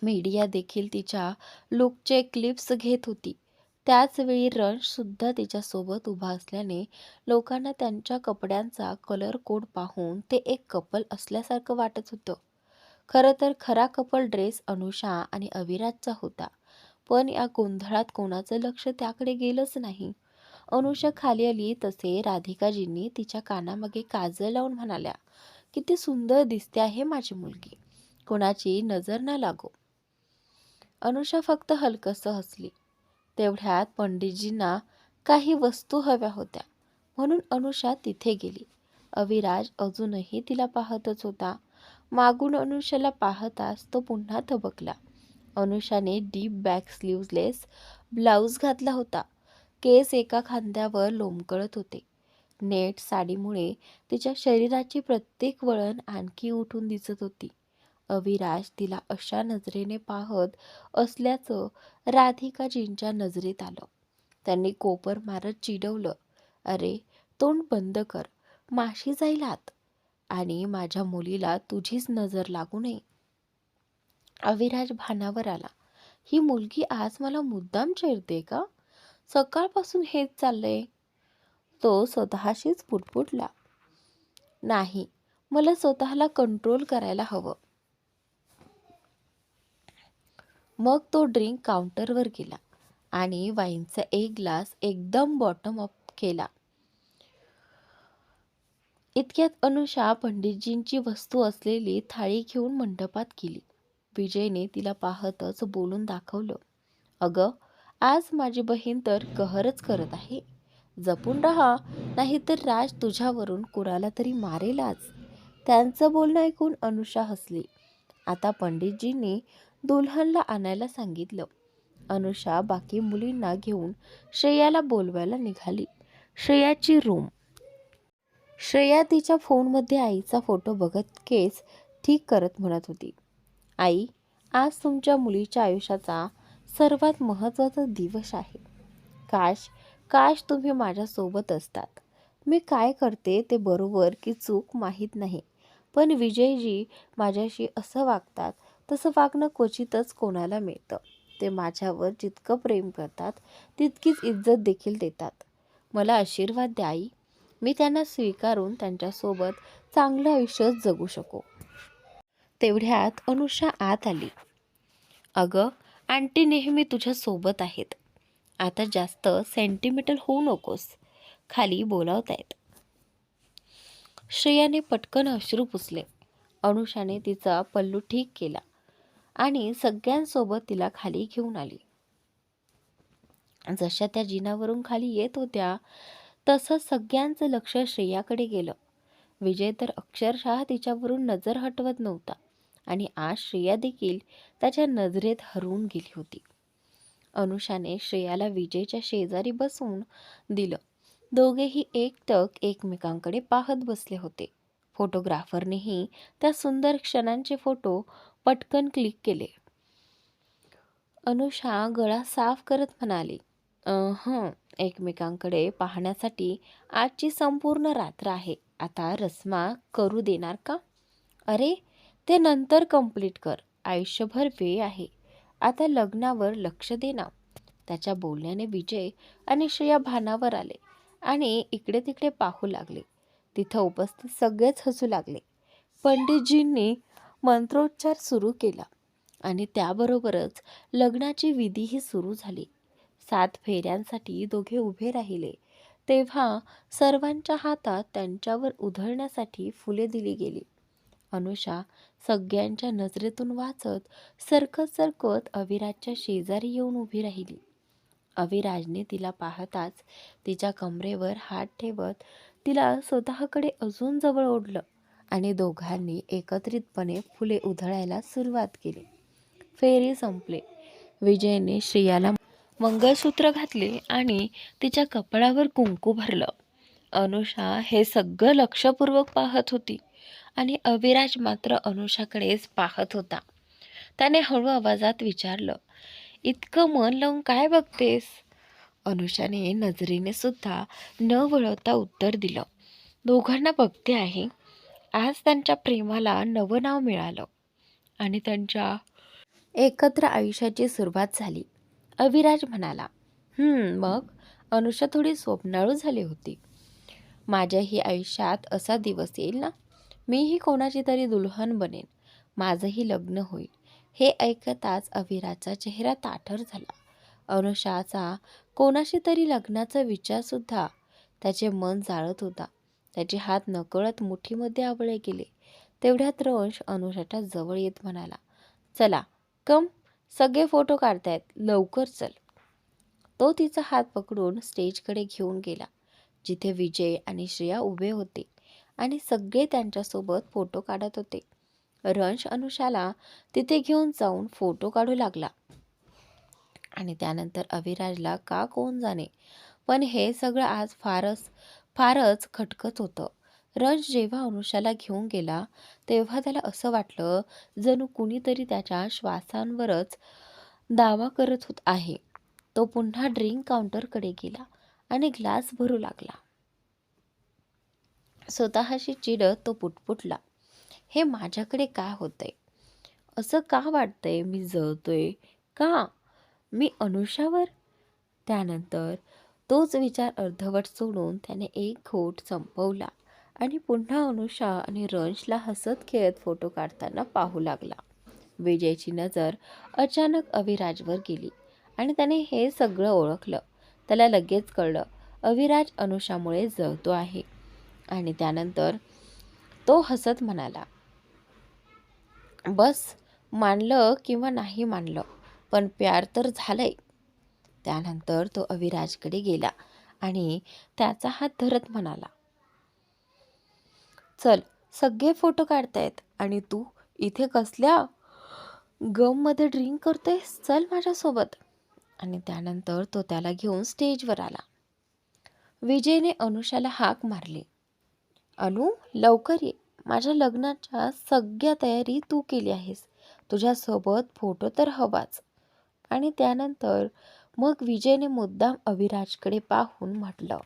मीडिया देखील तिच्या लुकचे क्लिप्स घेत होती. त्याचवेळी रंशसुद्धा तिच्यासोबत उभा असल्याने लोकांना त्यांच्या कपड्यांचा कलर कोड पाहून ते एक कपल असल्यासारखं वाटत होतं. खरं तर खरा कपल ड्रेस अनुषा आणि अविराजचा होता, पण या गोंधळात कोणाचं लक्ष त्याकडे गेलंच नाही. अनुषा खाली आली तसे राधिकाजींनी तिच्या कानामागे काजळ लावून म्हणाल्या, किती सुंदर दिसते आहे माझी मुलगी, कोणाची नजर ना लागो. अनुषा फक्त हलकसं हसली. तेवढ्यात पंडितजींना काही वस्तू हव्या होत्या, म्हणून अनुषा तिथे गेली. अविराज अजूनही तिला पाहतच होता. मागून अनुषाला पाहताच तो पुन्हा थबकला. अनुषाने डीप बॅक स्लीव्हलेस ब्लाऊज घातला होता. केस एका खांद्यावर लोंबकळत होते. नेट साडीमुळे तिच्या शरीराची प्रत्येक वळण आणखी उठून दिसत होती. अविराज तिला अशा नजरेने पाहत असल्याचं राधिकाजींच्या नजरेत आलं. त्यांनी कोपर मारत चिडवलं, अरे तोंड बंद कर, माशी जाईल आत, आणि माझ्या मुलीला तुझीच नजर लागू नये. अविराज भानावर आला. ही मुलगी आज मला मुद्दाम चिडते का? सकाळपासून हेच चाललंय. तो स्वतःशीच पुटपुटला. नाही, मला स्वतःला कंट्रोल करायला हवं. मग तो ड्रिंक काउंटरवर गेला आणि वाईनचा एक ग्लास एकदम बॉटम अप केला. इतक्यात अनुषा पंडितजींची वस्तू असलेली थाळी घेऊन मंडपात गेली. विजयने तिला पाहतच बोलून दाखवलं, अगं, आज माझी बहीण तर कहरच करत आहे. जपून राहा, नाहीतर राज तुझ्यावरून कुणाला तरी मारेलच. त्यांचं बोलणं ऐकून अनुषा हसली. आता पंडितजींनी दुल्हनला आणायला सांगितलं. अनुषा बाकी मुलींना घेऊन श्रेयाला बोलवायला निघाली. श्रेयाची रूम. श्रेया तिच्या फोनमध्ये आईचा फोटो बघत केस ठीक करत म्हणत होती, आई, आज तुमच्या मुलीच्या आयुष्याचा सर्वात महत्त्वाचा दिवस आहे. काश तुम्ही माझ्यासोबत असतात. मी काय करते ते बरोबर की चूक माहीत नाही, पण विजयजी माझ्याशी असं वागतात तसं वागणं क्वचितच कोणाला मिळतं. ते माझ्यावर जितकं प्रेम करतात तितकीच इज्जत देखील देतात. मला आशीर्वाद द्या आई, मी त्यांना स्वीकारून त्यांच्यासोबत चांगलं आयुष्य जगू शकू. तेवढ्यात अनुषा आत आली. अगं, आंटी नेहमी तुझ्या सोबत आहेत. आता जास्त सेंटिमेंटल होऊ नकोस, खाली बोलावतायत. श्रेयाने पटकन अश्रू पुसले. अनुषाने तिचा पल्लू ठीक केला आणि सगळ्यांसोबत तिला खाली घेऊन आली. जशा त्या जिनावरून खाली येत होत्या तसं सगळ्यांचं लक्ष श्रेयाकडे गेलं. विजय तर अक्षरशः तिच्यावरून नजर हटवत नव्हता. आणि आज श्रेया देखील त्याच्या नजरेत हरवून गेली होती. अनुषाने श्रेयाला विजयच्या शेजारी बसवून दिलं. दोघेही एकटक एकमेकांकडे पाहत बसले होते. फोटोग्राफरनेही त्या सुंदर क्षणांचे फोटो पटकन क्लिक केले. अनुषा गळा साफ करत म्हणाली, हं, एकमेकांकडे पाहण्यासाठी आजची संपूर्ण रात्र आहे. आता रस्मा करू देणार का? अरे, ते नंतर कंप्लीट कर. आयुष्यभर वेळ आहे. आता लग्नावर लक्ष दे ना. त्याच्या बोलण्याने विजय आणि श्रेया भानावर आले आणि इकडे तिकडे पाहू लागले. तिथं उपस्थित सगळेच हसू लागले. पंडितजींनी मंत्रोच्चार सुरू केला आणि त्याबरोबरच लग्नाची विधीही सुरू झाली. 7 फेऱ्यांसाठी दोघे उभे राहिले तेव्हा सर्वांच्या हातात त्यांच्यावर उधळण्यासाठी फुले दिली गेली. अनुषा सगळ्यांच्या नजरेतून वाचत सरकत सरकत अविराजच्या शेजारी येऊन उभी राहिली. अविराजने तिला पाहताच तिच्या कमरेवर हात ठेवत तिला स्वतःकडे अजून जवळ ओढलं आणि दोघांनी एकत्रितपणे फुले उधळायला सुरुवात केली. फेरी संपले. विजयने श्रेयाला मंगळसूत्र घातले आणि तिच्या कपाळावर कुंकू भरलं. अनुषा हे सगळं लक्षपूर्वक पाहत होती आणि अविराज मात्र अनुषाकडेच पाहत होता. त्याने हळू आवाजात विचारलं, इतकं मन लावून काय बघतेस? अनुषाने नजरेने सुद्धा न वळवता उत्तर दिलं, दोघांना बघते आहे. आज त्यांच्या प्रेमाला नवं नाव मिळालं आणि त्यांच्या एकत्र आयुष्याची सुरुवात झाली. अविराज म्हणाला, मग? अनुषा थोडी स्वप्नाळू झाली होती. माझ्याही आयुष्यात असा दिवस येईल ना, मीही कोणाची तरी दुल्हन बनेन, माझंही लग्न होईल. हे ऐकताच अविराजचा चेहरा ताठर झाला. अनुषाचा कोणाशी तरी लग्नाचा विचारसुद्धा त्याचे मन जाळत होता. त्याचे हात नकळत मुठीमध्ये आवळले गेले. तेवढ्यात रंश अनुषाच्या जवळ येत म्हणाला, चला कम, सगळे फोटो काढतायत, लवकर चल. तो तिचा हात पकडून स्टेजकडे घेऊन गेला, जिथे विजय आणि श्रेया उभे होते आणि सगळे त्यांच्यासोबत फोटो काढत होते. रंश अनुषाला तिथे घेऊन जाऊन फोटो काढू लागला आणि त्यानंतर अविराजला का कोण जाणे, पण हे सगळं आज फारच खटकत होतं. रंश जेव्हा अनुषाला घेऊन गेला तेव्हा त्याला असं वाटलं जणू कुणीतरी त्याच्या श्वासांवरच दावा करत होत आहे. तो पुन्हा ड्रिंक काउंटरकडे गेला आणि ग्लास भरू लागला. स्वतःशी चिडत तो पुटपुटला, हे माझ्याकडे काय होतंय? असं का वाटतंय मी जळतोय का? मी अनुषावर? त्यानंतर तोच विचार अर्धवट सोडून त्याने एक घोट संपवला आणि पुन्हा अनुषा आणि रंशला हसत खेळत फोटो काढताना पाहू लागला. विजयची नजर अचानक अविराजवर गेली आणि त्याने हे सगळं ओळखलं. त्याला लगेच कळलं अविराज अनुषामुळे जळतो आहे आणि त्यानंतर तो हसत म्हणाला, बस, मानलं किंवा नाही मानलं, पण प्यार तर झालंय. त्यानंतर तो अविराजकडे गेला आणि त्याचा हात धरत म्हणाला, चल, सगळे फोटो काढतायत आणि तू इथे कसल्या गममध्ये ड्रिंक करतोयस? चल माझ्यासोबत. आणि त्यानंतर तो त्याला घेऊन स्टेजवर आला. विजयने अनुषाला हाक मारली, अनु, लवकर ये. माझ्या लग्नाच्या सगळ्या तयारी तू केली आहेस. तुझ्यासोबत फोटो तर हवाच. आणि त्यानंतर मग विजयने मुद्दाम अविराजकडे पाहून म्हटलं,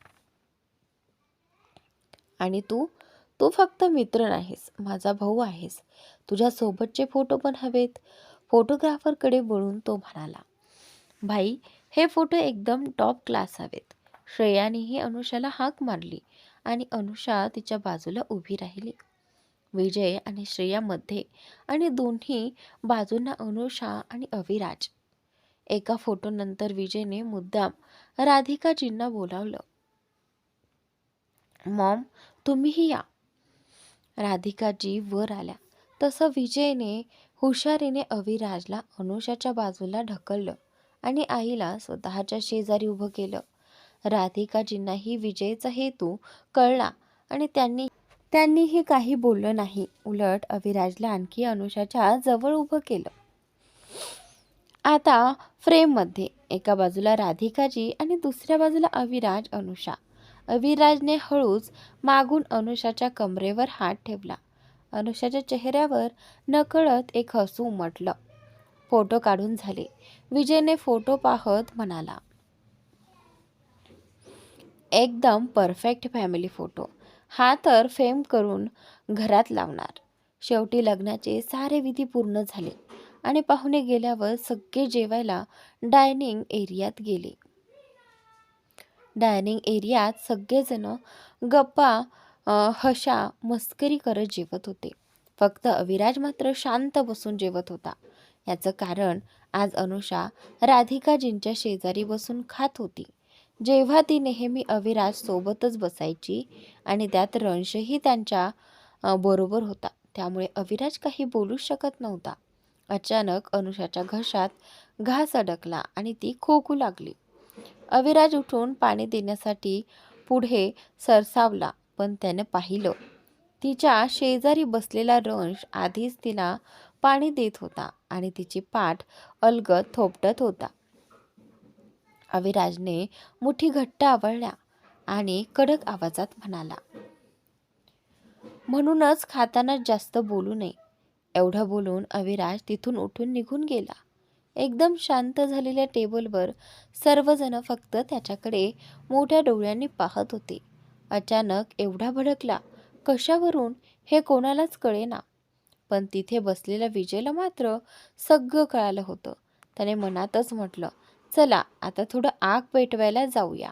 आणि तू तू फक्त मित्र नाहीस, माझा भाऊ आहेस. तुझ्यासोबतचे फोटो पण हवेत. फोटोग्राफरकडे वळून तो म्हणाला, भाई, हे फोटो एकदम टॉप क्लास हवेत. श्रेयानेही अनुषाला हाक मारली आणि अनुषा तिच्या बाजूला उभी राहिली. विजय आणि श्रेयामध्ये आणि दोन्ही बाजूंना अनुषा आणि अविराज. एका फोटोनंतर विजयने मुद्दाम राधिकाजींना बोलावलं, मॉम, तुम्हीही या. राधिकाजी वर आल्या तसं विजयने हुशारीने अविराजला अनुषाच्या बाजूला ढकललं आणि आईला स्वतःच्या शेजारी उभं केलं. राधिकाजींनाही विजयचा हेतू कळला आणि त्यांनी त्यांनीही काही बोललं नाही. उलट अविराजला आणखी अनुषाच्या जवळ उभं केलं. आता फ्रेममध्ये एका बाजूला राधिकाजी आणि दुसऱ्या बाजूला अविराज, अनुषा. अविराजने हळूच मागून अनुषाच्या कमरेवर हात ठेवला. अनुषाच्या चेहऱ्यावर नकळत एक हसू उमटलं. फोटो काढून झाले. विजयने फोटो पाहत म्हणाला, एकदम परफेक्ट फॅमिली फोटो. हा तर फ्रेम करून घरात लावणार. शेवटी लग्नाचे सारे विधी पूर्ण झाले आणि पाहुणे गेल्यावर सगळे जेवायला डायनिंग एरियात गेले. डायनिंग एरियात सगळेजण गप्पा हशा मस्करी करत जेवत होते. फक्त अविराज मात्र शांत बसून जेवत होता. याचं कारण आज अनुषा राधिकाजींच्या शेजारी बसून खात होती. जेव्हा ती नेहमी अविराज सोबतच बसायची आणि त्यात रंशही त्यांच्या बरोबर होता, त्यामुळे अविराज काही बोलू शकत नव्हता. अचानक अनुषाच्या घशात घास अडकला आणि ती खोकू लागली. अविराज उठून पाणी देण्यासाठी पुढे सरसावला, पण त्याने पाहिलं तिच्या शेजारी बसलेला रंश आधीच तिला पाणी देत होता आणि तिची पाठ अलगद थोपटत होता. अविराजने मुठी घट्ट आवळल्या आणि कडक आवाजात म्हणाला, म्हणूनच खाताना जास्त बोलू नये. एवढं बोलून अविराज तिथून उठून निघून गेला. एकदम शांत झालेल्या टेबलवर सर्वजण फक्त त्याच्याकडे मोठ्या डोळ्यांनी पाहत होते. अचानक एवढा भडकला कशावरून हे कोणालाच कळेना, पण तिथे बसलेल्या विजयला मात्र सगळं कळालं होतं. त्याने मनातच म्हटलं, चला आता थोडं आग पेटवायला जाऊया.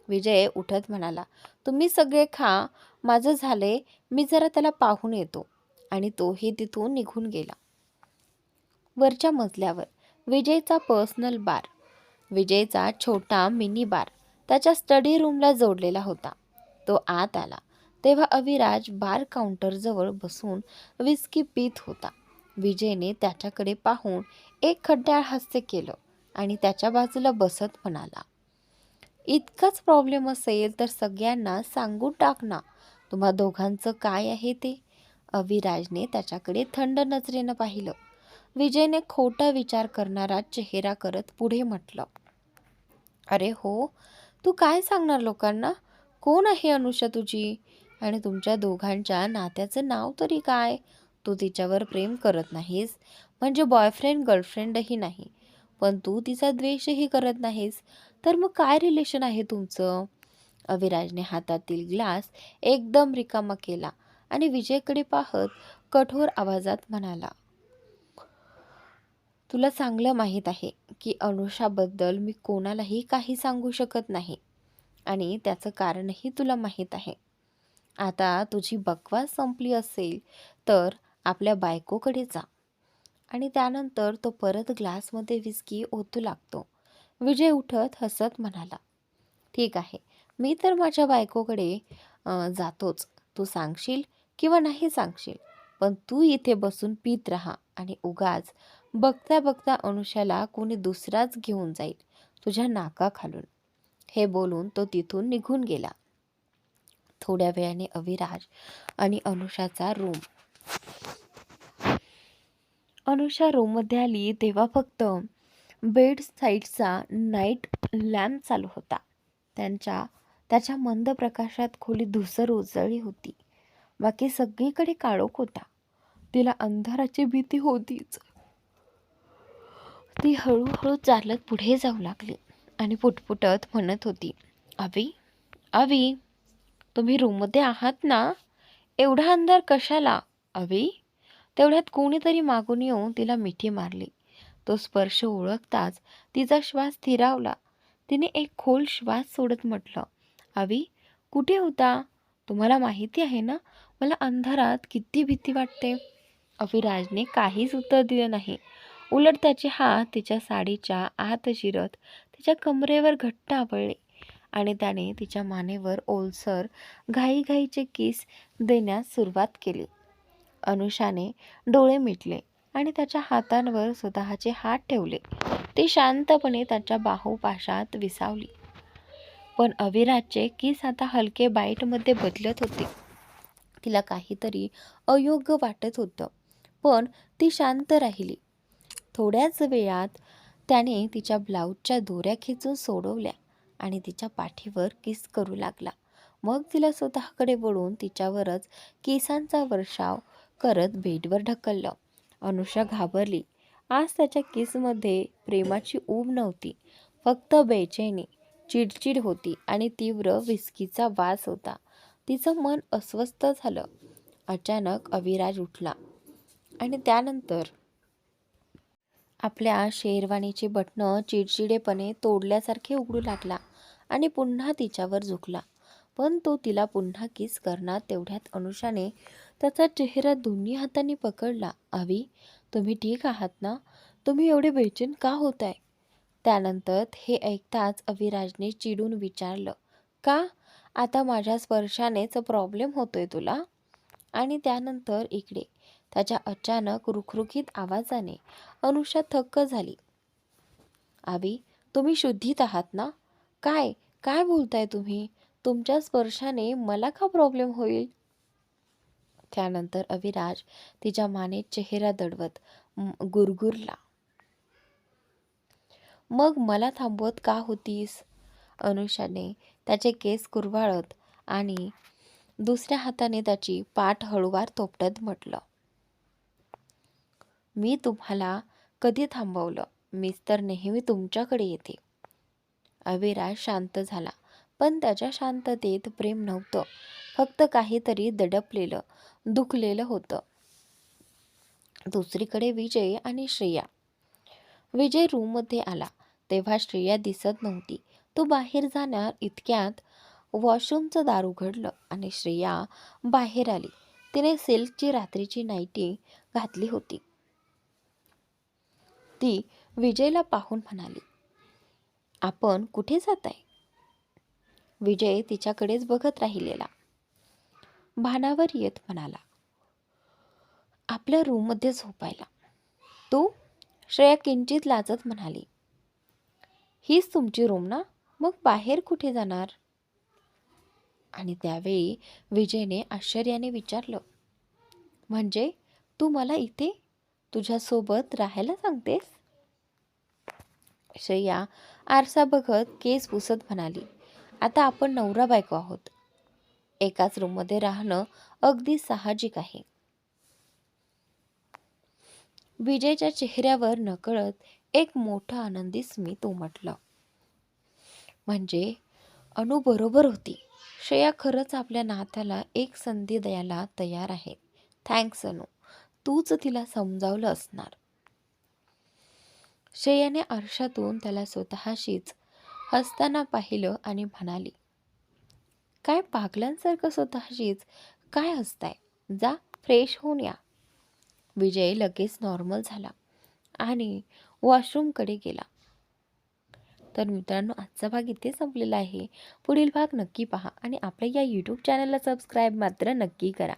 विजय उठत म्हणाला, तुम्ही सगळे खा, माझं झालंय, मी जरा त्याला पाहून येतो. आणि तोही तिथून निघून गेला. वरच्या मजल्यावर विजयचा पर्सनल बार, विजयचा छोटा मिनी बार त्याच्या स्टडी रूमला जोडलेला होता. तो आत आला तेव्हा अविराज बार काउंटरजवळ बसून विस्की पीत होता. विजयने त्याच्याकडे पाहून एक खड्ड्याळ हास्य केलं आणि त्याच्या बाजूला बसत म्हणाला, इतकाच प्रॉब्लेम असेल तर सगळ्यांना सांगून टाक ना, तुम्हा दोघांचं काय आहे ते. अविराजने त्याच्याकडे थंड नजरेनं पाहिलं. विजयने खोटा विचार करणारा चेहरा करत पुढे म्हटलं, अरे हो, तू काय सांगणार लोकांना? कोण आहे अनुषा तुझी? आणि तुमच्या दोघांच्या नात्याचं नाव तरी काय? तू तिच्यावर प्रेम करत नाहीस, म्हणजे बॉयफ्रेंड गर्लफ्रेंडही नाही, पण तू तिचा द्वेषही करत नाहीस, तर मग काय रिलेशन आहे तुमचं? अविराजने हातातील ग्लास एकदम रिकामा केला आणि विजयकडे पाहत कठोर आवाजात म्हणाला, तुला चांगलं माहीत आहे की अनुषाबद्दल मी कोणालाही काही सांगू शकत नाही आणि त्याचं कारणही तुला माहीत आहे. आता तुझी बकवास संपली असेल तर आपल्या बायकोकडे जा. आणि त्यानंतर तो परत ग्लासमध्ये विस्की ओतू लागतो. विजय उठत हसत म्हणाला, ठीक आहे, मी तर माझ्या बायकोकडे जातोच. तू सांगशील किंवा नाही सांगशील, पण तू इथे बसून पीत राहा आणि उगाच बघता बघता अनुषाला कोणी दुसराच घेऊन जाईल तुझ्या नाकाखालून. हे बोलून तो तिथून निघून गेला. थोड्या वेळाने अविराज आणि अनुषा रूममध्ये आली तेव्हा फक्त बेड साईडचा नाईट लॅम्प चालू होता. त्याच्या मंद प्रकाशात खोली धुसर उजळली होती. बाकी सगळीकडे काळोख होता. तिला अंधाराची भीती होतीच. ती हळूहळू चालत पुढे जाऊ लागली आणि पुटपुटत म्हणत होती, अवी, अवी, तुम्ही रूममध्ये आहात ना? एवढा अंधार कशाला? अवी. तेवढ्यात कोणीतरी मागून येऊन तिला मिठी मारली. तो स्पर्श ओळखताच तिचा श्वास स्थिरावला. तिने एक खोल श्वास सोडत म्हटलं, अवी, कुठे होता? तुम्हाला माहिती आहे ना मला अंधारात किती भीती वाटते. अविराजने काहीच उत्तर दिलं नाही. उलट त्याचे हात तिच्या साडीच्या आत शिरत तिच्या कमरेवर घट्ट आवळले आणि त्याने तिच्या मानेवर ओलसर घाईघाईचे किस देण्यास सुरुवात केली. अनुषाने डोळे मिटले आणि त्याच्या हातांवर स्वतःचे हात ठेवले. ती शांतपणे त्याच्या बाहुपाशात विसावली. पण अविराजचे किस आता हलके बाईटमध्ये बदलत होते. तिला काहीतरी अयोग्य वाटत होतं, पण ती शांत राहिली. थोड्याच वेळात त्याने तिच्या ब्लाऊजच्या दोऱ्या खेचून सोडवल्या आणि तिच्या पाठीवर किस करू लागला. मग तिला स्वतःकडे वळून तिच्यावरच केसांचा वर्षाव करत बेडवर ढकललं. अनुषा घाबरली. आज त्याच्या किसमध्ये प्रेमाची ऊब नव्हती, फक्त बेचैनी, चिडचिड होती आणि तीव्र विस्कीचा वास होता. तिचं मन अस्वस्थ झालं. अचानक अविराज उठला आणि त्यानंतर आपल्या शेरवानीची बटणं चिडचिडेपणे तोडल्यासारखे उघडू लागला आणि पुन्हा तिच्यावर झुकला. पण तो तिला पुन्हा किस करणार तेवढ्यात अनुषाने त्याचा चेहरा दोन्ही हातांनी पकडला. "अवी, तुम्ही ठीक आहात ना? तुम्ही एवढे बेचैन का होताय?" त्यानंतर हे ऐकताच अविराजने चिडून विचारलं, "का? आता माझ्या स्पर्शानेच प्रॉब्लेम होतोय तुला?" आणि त्यानंतर इकडे त्याच्या अचानक रुखरुखीत आवाजाने अनुषा थक्क झाली. "अवी, तुम्ही शुद्धीत आहात ना? काय काय बोलताय तुम्ही? तुमच्या स्पर्शाने मला का प्रॉब्लेम होईल?" त्यानंतर अविराज तिच्या मानेत चेहरा दडवत गुरगुरला, "मग मला थांबवत का होतीस?" अनुषाने त्याचे केस कुरवाळत आणि दुसऱ्या हाताने त्याची पाठ हळूवार थोपटत म्हटलं, "मी तुम्हाला कधी थांबवलं? मीच तर नेहमी तुमच्याकडे येते." अविराज शांत झाला, पण त्याच्या शांततेत प्रेम नव्हतं, फक्त काहीतरी दडपलेलं, दुखलेलं होतं. दुसरीकडे विजय आणि श्रेया. विजय रूममध्ये आला तेव्हा श्रेया दिसत नव्हती. तो बाहेर जाणार इतक्यात वॉशरूमचं दार उघडलं आणि श्रेया बाहेर आली. तिने सिल्कची रात्रीची नाईटी घातली होती. ती विजयला पाहून म्हणाली, "आपण कुठे जाताय?" विजय तिच्याकडेच बघत राहिलेला. भानावर येत म्हणाला, "आपल्या रूममध्ये झोपायला." "तू?" श्रेया किंचित लाजत म्हणाली, "हीच तुमची रूम ना? मग बाहेर कुठे जाणार?" आणि त्यावेळी विजयने आश्चर्याने विचारलं, "म्हणजे तू मला इथे तुझ्यासोबत राहायला सांगतेस?" श्रेया आरसा बघत केस पुसत म्हणाली, "आता आपण नवरा बायको आहोत. एकाच रूममध्ये राहणं अगदी साहजिक आहे." विजयच्या चेहऱ्यावर नकळत एक मोठं आनंदी स्मित उमटलं. म्हणजे अनु बरोबर होती. श्रेया खरंच आपल्या नात्याला एक संधी द्यायला तयार आहे. थँक्स अनु, तूच तिला समजावलं असणार. श्रेयाने आरशातून त्याला स्वतःशीच हसताना पाहिलं आणि म्हणाली, "काय पागलांसारखं स्वतःशीच काय हसताय? जा फ्रेश होऊन या." विजय लगेच नॉर्मल झाला आणि वॉशरूमकडे गेला. तर मित्रांनो, आजचा भाग इथे संपलेला आहे. पुढील भाग नक्की पहा आणि आपल्या या यूट्यूब चॅनलला सबस्क्राईब मात्र नक्की करा.